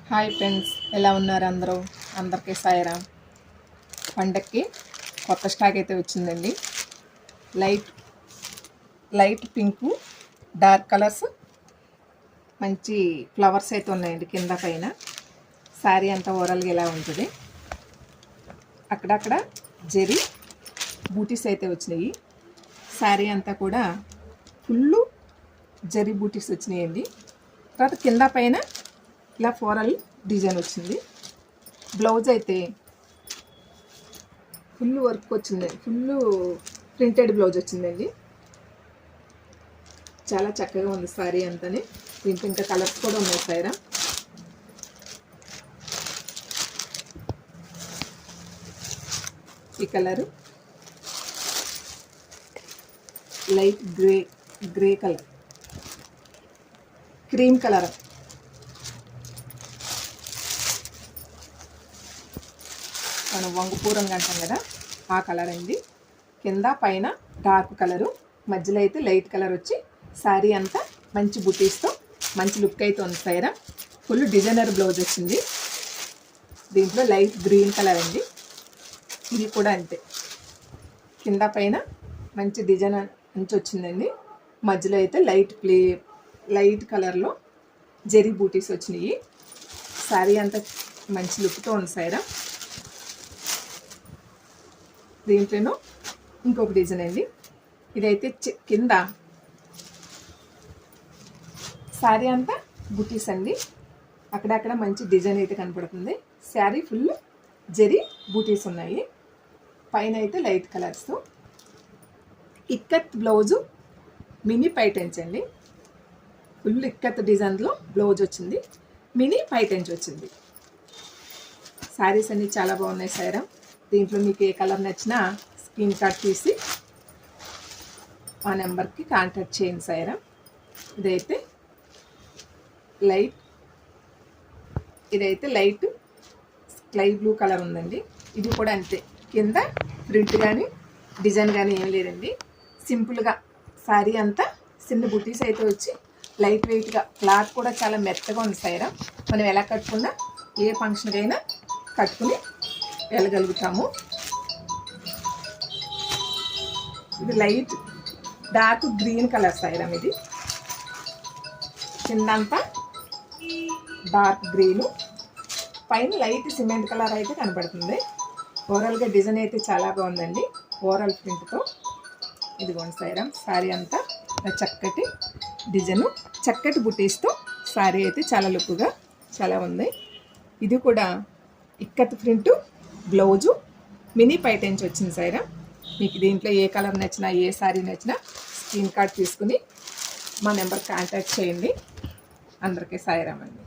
Hi friends, ఎలా ఉన్నారు అందరూ? అందరికీ సాయిరాం. పండక్కి కొత్త స్టాక్ అయితే వచ్చిందండి. లైట్ పింకు, డార్క్ కలర్స్, మంచి ఫ్లవర్స్ అయితే ఉన్నాయండి. కింద పైన శారీ అంతా ఓవరాల్గా ఇలా ఉంటుంది. అక్కడక్కడ జెరీ బూటీస్ అయితే వచ్చినాయి. శారీ అంతా కూడా ఫుల్ జెరీ బూటీస్ వచ్చినాయండి. తర్వాత కింద పైన ఇలా ఫ్లోరల్ డిజైన్ వచ్చింది. బ్లౌజ్ అయితే ఫుల్ వర్క్ వచ్చింది, ఫుల్ ప్రింటెడ్ బ్లౌజ్ వచ్చిందండి. చాలా చక్కగా ఉంది శారీ అంతానే. దీంట్లో ఇంకా కలర్స్ కూడా ఉన్నాయి సైరా. ఈ colour light grey colour, cream colour, మనం వంగపూరంగా అంటాం కదా, ఆ కలర్ అండి. కింద పైన డార్క్ కలరు, మధ్యలో అయితే లైట్ కలర్ వచ్చి శారీ అంతా మంచి బుటీస్తో మంచి లుక్ అయితే ఉంది సైరా. ఫుల్ డిజైనర్ బ్లౌజ్ వచ్చింది. దీంట్లో లైట్ గ్రీన్ కలర్ అండి. ఇది కూడా అంతే, కింద పైన మంచి డిజైన్ నుంచి వచ్చిందండి. మధ్యలో అయితే లైట్ కలర్లో జెరీ బూటీస్ వచ్చినాయి. శారీ అంతా మంచి లుక్తో ఉంది సైరా. దీంట్లోనూ ఇంకొక డిజైన్ అండి. ఇదైతే కింద శారీ అంతా బుటీస్ అండి. అక్కడక్కడ మంచి డిజైన్ అయితే కనపడుతుంది. శారీ ఫుల్ జెరీ బూటీస్ ఉన్నాయి. పైన అయితే light colours. Ikat blouse, mini పైటెంచ్ అండి. ఫుల్ ఇక్కత్ డిజైన్లో బ్లౌజ్ వచ్చింది, మినీ పైటెంచ్ వచ్చింది. శారీస్ అన్నీ చాలా బాగున్నాయి సైరా. దీంట్లో మీకు ఏ కలర్ నచ్చినా స్క్రీన్ షాట్ తీసి ఆ నెంబర్కి కాంటాక్ట్ చేయండి సైరా. ఇదైతే లైట్ స్కై బ్లూ కలర్ ఉందండి. ఇది కూడా అంతే, కింద ప్రింట్ కానీ డిజైన్ కానీ ఏం లేదండి. సింపుల్గా శారీ అంతా చిన్న బుటీస్ అయితే వచ్చి లైట్ వెయిట్గా, క్లాత్ కూడా చాలా మెత్తగా ఉంది సైరా. మనం ఎలా కట్టుకున్నా ఏ ఫంక్షన్కైనా కట్టుకుని వెళ్ళగలుగుతాము. ఇది లైట్ డార్క్ గ్రీన్ కలర్ సైరం. ఇది కిందంతా డార్క్ గ్రీను, పైన లైట్ సిమెంట్ కలర్ అయితే కనబడుతుంది. ఓవరాల్గా డిజైన్ అయితే చాలా బాగుందండి. ఓవరాల్ ప్రింట్తో ఇదిగోండి సైరం. శారీ అంతా చక్కటి డిజైను, చక్కటి బుటీస్తో శారీ అయితే చాలా లుక్గా చాలా ఉంది. ఇది కూడా ఇక్కత్ ప్రింట్ బ్లౌజు, మినీ పైటెంచ్ వచ్చింది సైరా. మీకు దీంట్లో ఏ కలర్ నచ్చినా, ఏ శారీ నచ్చినా స్క్రీన్ షాట్ తీసుకుని మా నెంబర్ కాంటాక్ట్ చేయండి. అందరికీ సాయిరాం అండి.